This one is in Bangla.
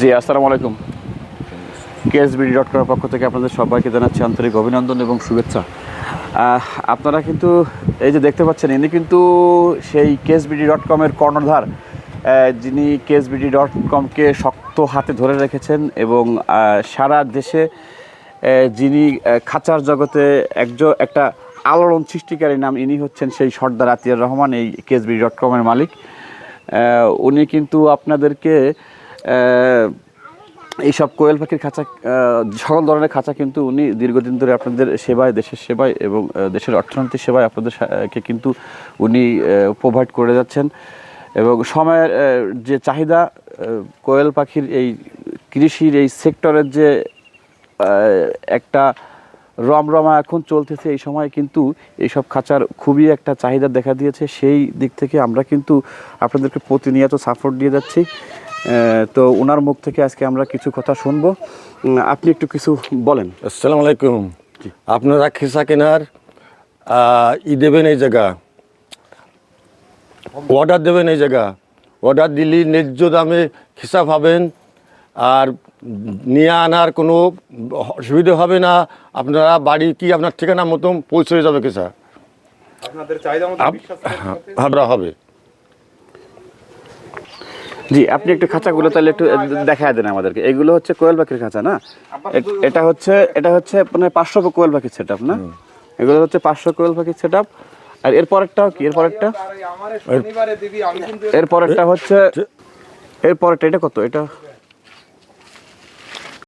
জি, আসসালামু আলাইকুম। KSBD.com এর পক্ষ থেকে আপনাদের সবাইকে জানাচ্ছি আন্তরিক অভিনন্দন এবং শুভেচ্ছা। আপনারা কিন্তু এই যে দেখতে পাচ্ছেন, ইনি কিন্তু সেই KSBD.com এর কর্ণধার, যিনি KSBD.com-কে শক্ত হাতে ধরে রেখেছেন এবং সারা দেশে যিনি খাঁচার জগতে একটা আলোড়ন সৃষ্টিকারী নাম, ইনি হচ্ছেন সেই সর্দার আতিয়ার রহমান, এই KSBD.com এর মালিক। উনি কিন্তু আপনাদেরকে এইসব কোয়েল পাখির খাঁচা, সকল ধরনের খাঁচা কিন্তু উনি দীর্ঘদিন ধরে আপনাদের সেবায়, দেশের সেবায় এবং দেশের অর্থনৈতিক সেবায় আপনাদেরকে কিন্তু উনি প্রোভাইড করে যাচ্ছেন। এবং সময়ের যে চাহিদা, কোয়েল পাখির এই কৃষির এই সেক্টরের যে একটা রমরমা এখন চলতেছে, এই সময় কিন্তু এইসব খাঁচার খুবই একটা চাহিদা দেখা দিয়েছে। সেই দিক থেকে আমরা কিন্তু আপনাদেরকে প্রতিনিয়ত সাপোর্ট দিয়ে যাচ্ছি। তো ওনার মুখ থেকে আজকে আমরা কিছু কথা শুনবো। আপনি একটু কিছু বলেন। আসসালামু আলাইকুম। আপনারা খিসা কেনার দেবেন এই জায়গা, অর্ডার দেবেন এই জায়গা, অর্ডার দিলে ন্যায্য দামে খিসা পাবেন আর নিয়ে আনার কোনো অসুবিধা হবে না। আপনারা বাড়ি কি আপনার ঠিকানা মতো পৌঁছে যাবে খিসা, আপনাদের চাহিদা মতো আমরা হবে। জি, আপনি একটু খাঁচাগুলো তাহলে একটু দেখায় দেন আমাদেরকে। এগুলো হচ্ছে কোয়েল পাখির খাঁচা না? এটা হচ্ছে মানে 500 কোয়েল পাখির সেট আপ না? এগুলো হচ্ছে 500 কোয়েল পাখির সেট আপ। আর এরপরেরটাও কি? এরপরেরটা হচ্ছে এরপরেরটা এটা কত? এটা